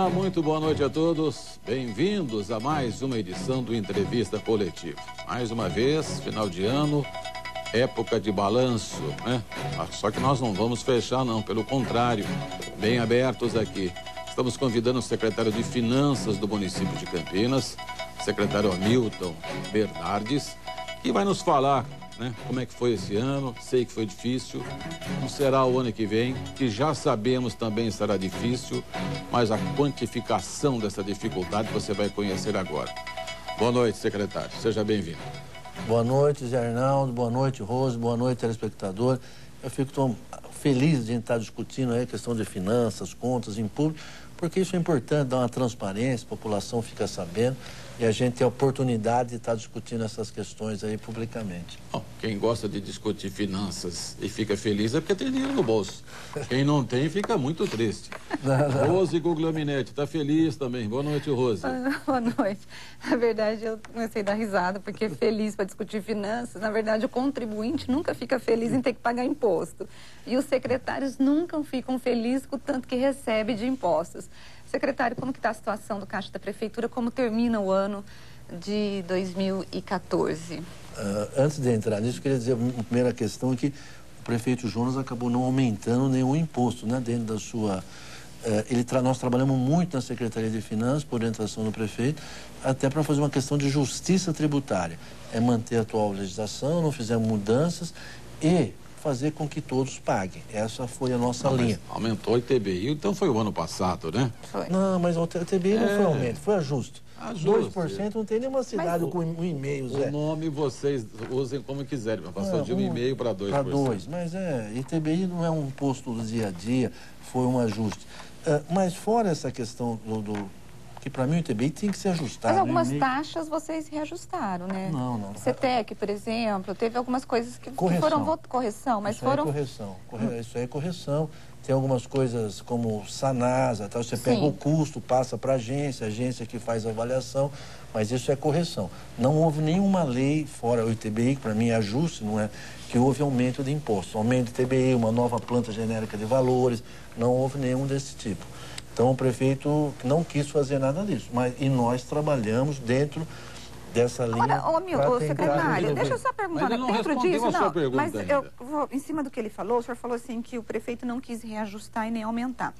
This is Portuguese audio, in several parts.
Olá, muito boa noite a todos. Bem-vindos a mais uma edição do Entrevista Coletiva. Mais uma vez, final de ano, época de balanço, né? Só que nós não vamos fechar, não. Pelo contrário, bem abertos aqui. Estamos convidando o secretário de Finanças do município de Campinas, secretário Hamilton Bernardes, que vai nos falar, né, como é que foi esse ano. Sei que foi difícil, como será o ano que vem, que já sabemos também será difícil, mas a quantificação dessa dificuldade você vai conhecer agora. Boa noite, secretário. Seja bem-vindo. Boa noite, Zé Arnaldo. Boa noite, Rose. Boa noite, telespectador. Eu fico tão feliz de estar discutindo aí a questão de finanças, contas em público, porque isso é importante, dá uma transparência, a população fica sabendo e a gente tem a oportunidade de estar discutindo essas questões aí publicamente. Bom, quem gosta de discutir finanças e fica feliz é porque tem dinheiro no bolso. Quem não tem fica muito triste. Rose Guglielminetti, está feliz também. Boa noite, Rose. Boa noite. Na verdade, eu comecei a dar risada, porque feliz para discutir finanças. Na verdade, o contribuinte nunca fica feliz em ter que pagar imposto. E os secretários nunca ficam felizes com o tanto que recebe de impostos. Secretário, como que está a situação do Caixa da Prefeitura? Como termina o ano de 2014? Antes de entrar nisso, eu queria dizer, a primeira questão é que o prefeito Jonas acabou não aumentando nenhum imposto, né, dentro da sua... nós trabalhamos muito na Secretaria de Finanças, por orientação do prefeito, até para fazer uma questão de justiça tributária. É manter a atual legislação, não fizemos mudanças e fazer com que todos paguem. Essa foi a nossa linha. Aumentou o ITBI, então foi o ano passado, né? Foi. Não, mas o ITBI não foi aumento, foi ajuste. Ajuste. 2% não tem nenhuma cidade com 1,5%, Zé. O nome vocês usem como quiserem, mas passou de 1,5% para 2%. Para 2%, mas ITBI não é um imposto do dia a dia, foi um ajuste. Mas fora essa questão que para mim o ITBI tem que ser ajustado. Mas algumas taxas vocês reajustaram, né? Não. CETEC, por exemplo, teve algumas coisas que foram correção, mas isso foram... Isso aí é correção. Tem algumas coisas como Sanasa, tal, você pega o custo, passa para a agência que faz a avaliação, mas isso é correção. Não houve nenhuma lei, fora o ITBI, que para mim é ajuste, não é? Que houve aumento de impostos. Aumento de ITBI, uma nova planta genérica de valores, não houve nenhum desse tipo. Então, o prefeito não quis fazer nada disso, e nós trabalhamos dentro dessa linha. Agora, secretário, deixa eu só perguntar, mas ele não dentro disso, a sua pergunta mas ainda. eu vou, em cima do que ele falou, o senhor falou assim que o prefeito não quis reajustar e nem aumentar.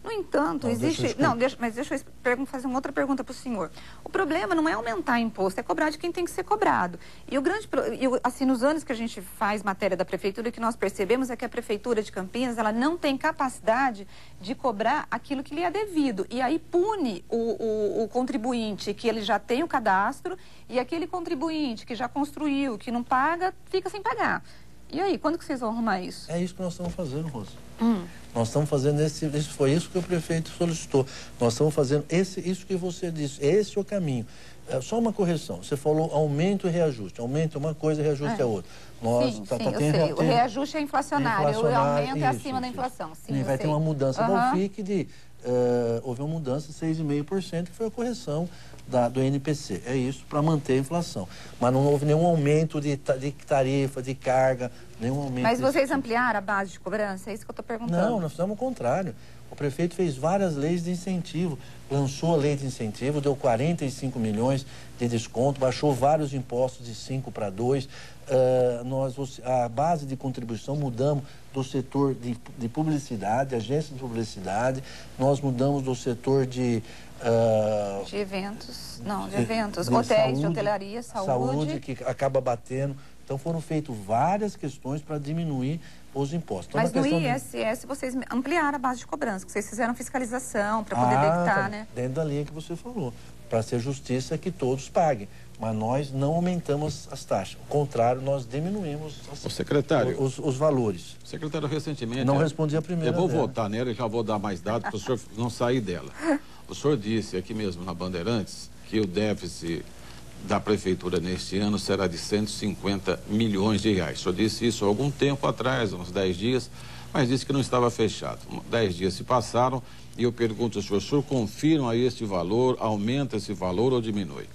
No entanto, existe... Mas deixa eu fazer uma outra pergunta para o senhor. O problema não é aumentar imposto, é cobrar de quem tem que ser cobrado. E o grande... assim, nos anos que a gente faz matéria da prefeitura, o que nós percebemos é que a prefeitura de Campinas, ela não tem capacidade de cobrar aquilo que lhe é devido. E aí pune o contribuinte que ele já tem o cadastro e aquele contribuinte que já construiu, que não paga, fica sem pagar. E aí, quando que vocês vão arrumar isso? É isso que nós estamos fazendo, Rosa. Nós estamos fazendo foi isso que o prefeito solicitou. Nós estamos fazendo isso que você disse. Esse é o caminho. Só uma correção. Você falou aumento e reajuste. Aumento é uma coisa e reajuste é outra. Eu sei. O reajuste é inflacionário. O aumento é acima da inflação. Sim, vai ter uma mudança do FIC houve uma mudança de 6,5%, que foi a correção do NPC. É isso, para manter a inflação. Mas não houve nenhum aumento de tarifa, de carga, nenhum aumento. Mas vocês ampliaram a base de cobrança? É isso que eu estou perguntando. Não, nós fizemos o contrário. O prefeito fez várias leis de incentivo, lançou a lei de incentivo, deu 45 milhões de desconto, baixou vários impostos de 5 para 2. A base de contribuição mudamos do setor de publicidade, agência de publicidade, nós mudamos do setor de eventos, hotéis, de hotelaria, saúde, que acaba batendo. Então foram feitas várias questões para diminuir os impostos. Então, mas no ISS vocês ampliaram a base de cobrança, que vocês fizeram fiscalização para poder dictar, né? Dentro da linha que você falou. Para ser justiça que todos paguem. Mas nós não aumentamos as taxas. Ao contrário, nós diminuímos os valores. O secretário, recentemente... Não respondi a primeira Eu vou votar nela e já vou dar mais dados para o senhor não sair dela. O senhor disse aqui mesmo na Bandeirantes que o déficit da prefeitura neste ano será de 150 milhões de reais. O senhor disse isso há algum tempo atrás, uns 10 dias, mas disse que não estava fechado. 10 dias se passaram e eu pergunto ao senhor confirma este valor, aumenta esse valor ou diminui?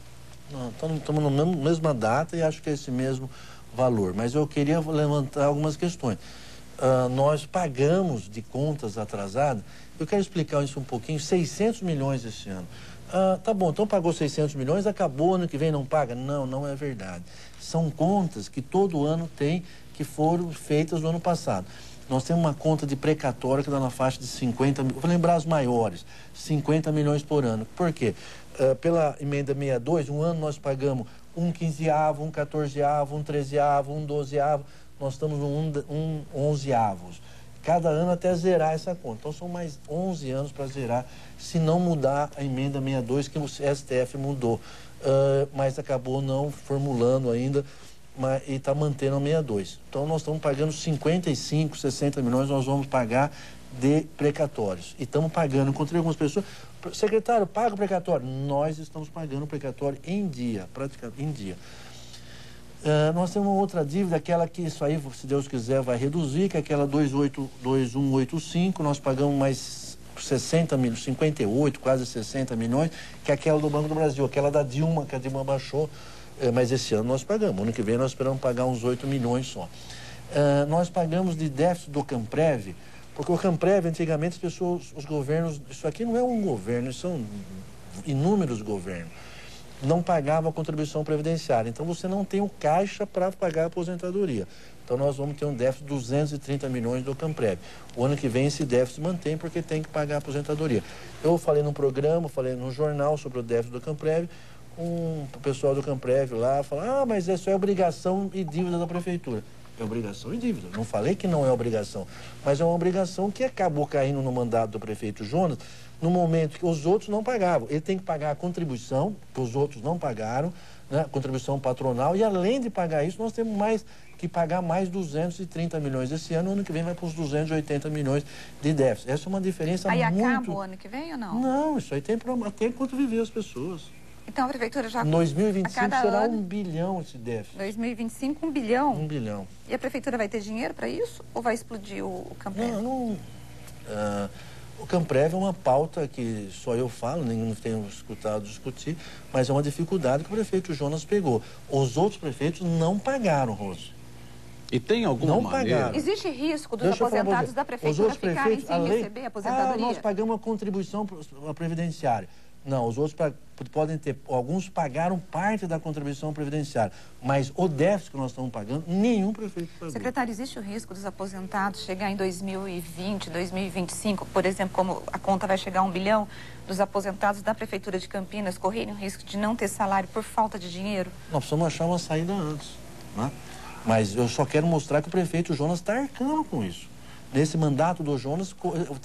Não, estamos na mesma data e acho que é esse mesmo valor. Mas eu queria levantar algumas questões. nós pagamos de contas atrasadas. Eu quero explicar isso um pouquinho. 600 milhões esse ano. Tá bom, então pagou 600 milhões, acabou, ano que vem não paga? Não, não é verdade. São contas que todo ano tem, que foram feitas no ano passado. Nós temos uma conta de precatória que está na faixa de 50 mil, vou lembrar as maiores, 50 milhões por ano. Por quê? Pela emenda 62, um ano nós pagamos um quinzeavo, um 14avo, um 13avo, um 12avo, nós estamos no um 11avos. Cada ano até zerar essa conta. Então são mais 11 anos para zerar, se não mudar a emenda 62 que o STF mudou. Mas acabou não formulando ainda e está mantendo a 62. Então nós estamos pagando 55, 60 milhões, nós vamos pagar de precatórios. E estamos pagando, encontrei algumas pessoas, secretário, paga o precatório. Nós estamos pagando o precatório em dia, praticamente em dia. Nós temos uma outra dívida, aquela que isso aí, se Deus quiser, vai reduzir, que é aquela 2185, nós pagamos mais 60 mil, 58, quase 60 milhões, que é aquela do Banco do Brasil, aquela da Dilma, que a Dilma baixou, mas esse ano nós pagamos, ano que vem nós esperamos pagar uns 8 milhões só. Nós pagamos de déficit do Camprev, porque o Camprev, antigamente, as pessoas, os governos, isso aqui não é um governo, são inúmeros governos, não pagava a contribuição previdenciária. Então, você não tem o caixa para pagar a aposentadoria. Então, nós vamos ter um déficit de 230 milhões do Camprev. O ano que vem, esse déficit mantém, porque tem que pagar a aposentadoria. Eu falei num programa, falei num jornal sobre o déficit do Camprev. O pessoal do Camprev lá fala, mas isso é obrigação e dívida da prefeitura. É obrigação e dívida. Não falei que não é obrigação, mas é uma obrigação que acabou caindo no mandato do prefeito Jonas, no momento que os outros não pagavam. Ele tem que pagar a contribuição, que os outros não pagaram, né? Contribuição patronal, e além de pagar isso, nós temos que pagar mais 230 milhões esse ano. O ano que vem vai para os 280 milhões de déficit. Essa é uma diferença muito... Aí acaba o ano que vem ou não? Não, isso aí tem problema, até enquanto viver as pessoas. Então a prefeitura já... Em 2025 será ano, 1 bilhão esse déficit. 2025, 1 bilhão? 1 bilhão. E a prefeitura vai ter dinheiro para isso? Ou vai explodir o Camprev? O Camprev é uma pauta que só eu falo, nenhum tenho escutado discutir, mas é uma dificuldade que o prefeito Jonas pegou. Os outros prefeitos não pagaram, Rose. E tem alguma maneira... Pagaram. Existe risco dos aposentados da prefeitura ficarem sem receber a aposentadoria? Nós pagamos a contribuição previdenciária. Não, os outros podem ter, alguns pagaram parte da contribuição previdenciária, mas o déficit que nós estamos pagando, nenhum prefeito pagou. Secretário, existe o risco dos aposentados chegar em 2020, 2025, por exemplo, como a conta vai chegar a 1 bilhão, dos aposentados da Prefeitura de Campinas correrem o risco de não ter salário por falta de dinheiro? Nós precisamos achar uma saída antes, né? Mas eu só quero mostrar que o prefeito Jonas está arcando com isso. Nesse mandato do Jonas,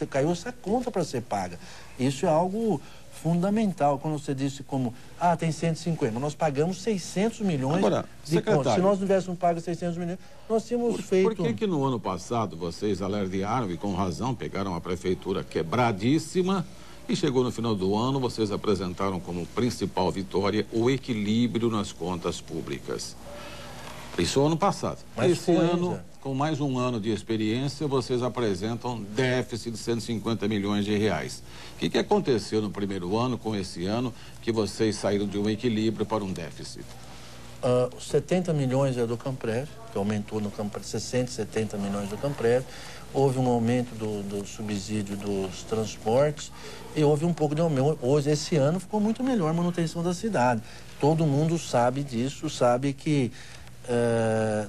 caiu essa conta para ser paga. Isso é algo fundamental. Quando você disse como, tem 150, mas nós pagamos 600 milhões de contas. Se nós não tivéssemos pago 600 milhões, nós tínhamos feito... Por que no ano passado vocês alardearam e com razão pegaram a prefeitura quebradíssima e chegou no final do ano, vocês apresentaram como principal vitória o equilíbrio nas contas públicas? Isso ano passado. Mas esse ano, com mais um ano de experiência, vocês apresentam déficit de 150 milhões de reais. O que aconteceu no primeiro ano com esse ano que vocês saíram de um equilíbrio para um déficit? 70 milhões é do Camprev, que aumentou no Camprev, 60, 70 milhões do Camprev. Houve um aumento do subsídio dos transportes e houve um pouco de aumento. Hoje, esse ano, ficou muito melhor a manutenção da cidade. Todo mundo sabe disso, sabe que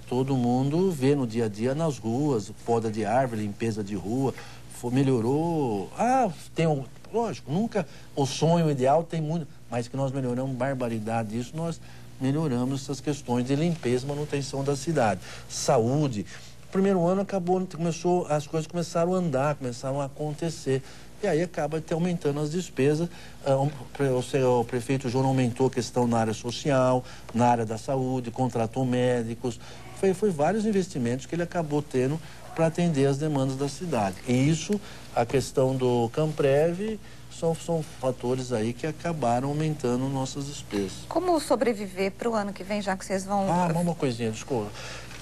todo mundo vê no dia a dia nas ruas, poda de árvore, limpeza de rua, melhorou. Lógico, nunca o sonho ideal tem muito, mas que nós melhoramos barbaridade disso, nós melhoramos essas questões de limpeza e manutenção da cidade. Saúde. Primeiro ano as coisas começaram a andar, começaram a acontecer. E aí acaba até aumentando as despesas. O prefeito João aumentou a questão na área social, na área da saúde, contratou médicos. Foi vários investimentos que ele acabou tendo para atender as demandas da cidade. E isso, a questão do Camprev, são fatores aí que acabaram aumentando nossas despesas. Como sobreviver para o ano que vem, já que vocês vão... Uma coisinha, desculpa.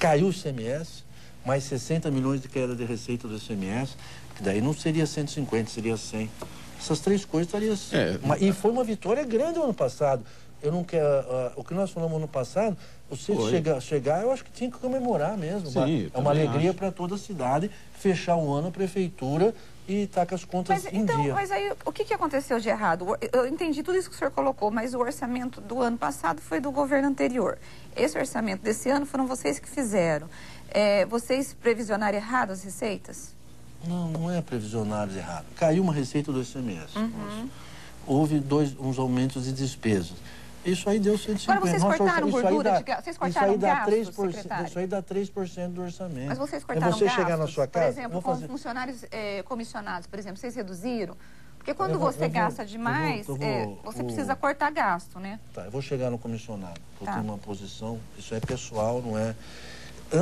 Caiu o ICMS, mais 60 milhões de queda de receita do ICMS, que daí não seria 150, seria 100. Essas três coisas estariam assim. E foi uma vitória grande o ano passado. Eu não quero... o que nós falamos no passado, você chegar, eu acho que tinha que comemorar mesmo. Sim, é uma alegria para toda a cidade, fechar o ano a prefeitura e estar com as contas em dia. Mas aí, o que aconteceu de errado? Eu entendi tudo isso que o senhor colocou, mas o orçamento do ano passado foi do governo anterior. Esse orçamento desse ano foram vocês que fizeram. Vocês previsionaram errado as receitas? Não é previsionário errado. Caiu uma receita do ICMS. Houve uns aumentos de despesas. Isso aí deu 150. Agora vocês cortaram gordura de gasto? Vocês cortaram gasto, secretário? Isso aí dá 3% do orçamento. Mas vocês cortaram gastos? chegar na sua casa, por exemplo, com funcionários comissionados, por exemplo, vocês reduziram? Porque quando você gasta demais, você precisa cortar gasto, né? Tá, eu vou chegar no comissionado. Eu tenho uma posição, isso é pessoal, não é...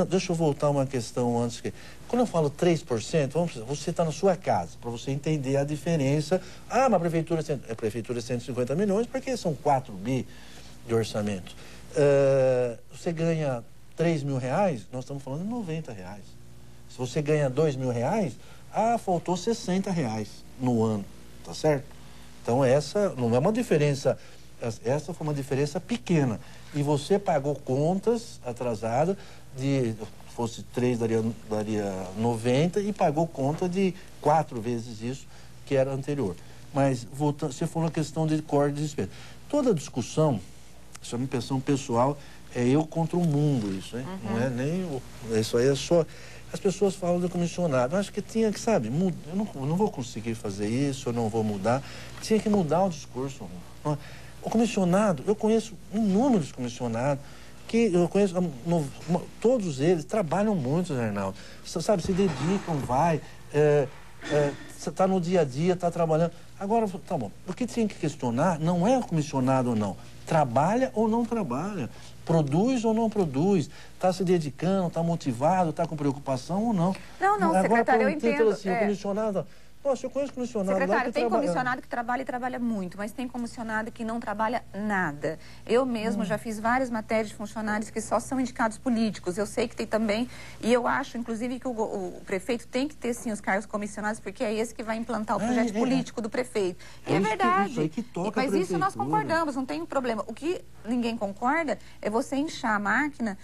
Deixa eu voltar uma questão antes que... Quando eu falo 3%, você está na sua casa, para você entender a diferença. Ah, mas a prefeitura é 150 milhões, porque são 4 bi de orçamento. Você ganha 3 mil reais, nós estamos falando de 90 reais. Se você ganha 2 mil reais, faltou 60 reais no ano, tá certo? Então essa não é uma diferença, essa foi uma diferença pequena. E você pagou contas atrasadas de... fosse 3, daria 90 e pagou conta de 4 vezes isso que era anterior. Mas, voltando, você falou a questão de corte de despesa. Toda discussão, isso é uma impressão pessoal, é eu contra o mundo, isso, hein? Não é nem... Isso aí é só... As pessoas falam do comissionado. Eu acho que tinha que, sabe, eu não vou conseguir fazer isso, eu não vou mudar. Tinha que mudar o discurso. O comissionado, eu conheço inúmeros comissionados, que eu conheço, todos eles trabalham muito, Arnaldo. Sabe, se dedicam, está no dia a dia, está trabalhando. Agora, tá bom, o que tinha que questionar não é o comissionado ou não. Trabalha ou não trabalha, produz ou não produz, está se dedicando, está motivado, está com preocupação ou não. Não, secretário, eu entendo. Assim, o comissionado... Nossa, eu conheço comissionado secretário, lá que tem comissionado que trabalha e trabalha muito, mas tem comissionado que não trabalha nada. Eu mesmo já fiz várias matérias de funcionários que só são indicados políticos. Eu sei que tem também, e eu acho, inclusive, que o prefeito tem que ter, sim, os cargos comissionados, porque é esse que vai implantar o projeto político do prefeito. E é verdade. Isso aí que toca mas isso nós concordamos, não tem problema. O que ninguém concorda é você inchar a máquina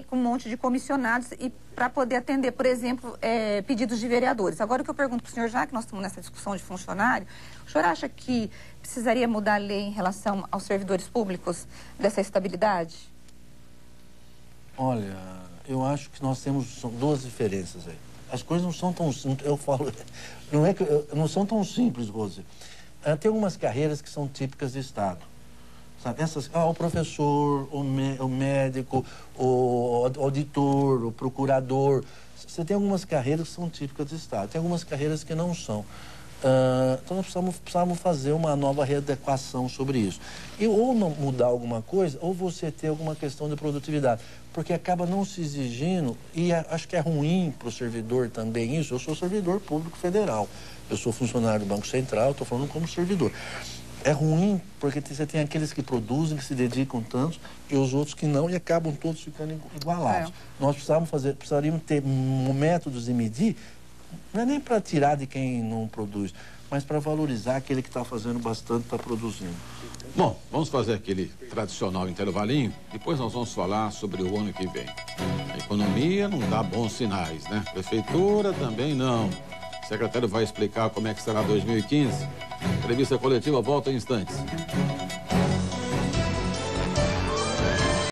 com um monte de comissionados e para poder atender, por exemplo, pedidos de vereadores. Agora, o que eu pergunto para o senhor, já que nós estamos nessa discussão de funcionário, o senhor acha que precisaria mudar a lei em relação aos servidores públicos dessa estabilidade? Olha, eu acho que nós temos duas diferenças aí. As coisas não são tão simples, eu falo, não são tão simples, Rose. Tem algumas carreiras que são típicas de Estado. Sabe? O professor, o médico, o auditor, o procurador. Você tem algumas carreiras que são típicas do Estado, tem algumas carreiras que não são. Então nós precisamos fazer uma nova readequação sobre isso. E ou mudar alguma coisa, ou você ter alguma questão de produtividade. Porque acaba não se exigindo, e acho que é ruim para o servidor também isso. Eu sou servidor público federal, eu sou funcionário do Banco Central, estou falando como servidor. É ruim porque você tem aqueles que produzem, que se dedicam tanto, e os outros que não, e acabam todos ficando igualados. Nós precisaríamos ter métodos de medir, não é nem para tirar de quem não produz, mas para valorizar aquele que está fazendo bastante, está produzindo. Bom, vamos fazer aquele tradicional intervalinho, depois nós vamos falar sobre o ano que vem. A economia não dá bons sinais, né? Prefeitura também não. O secretário vai explicar como é que será 2015. Entrevista coletiva volta em instantes.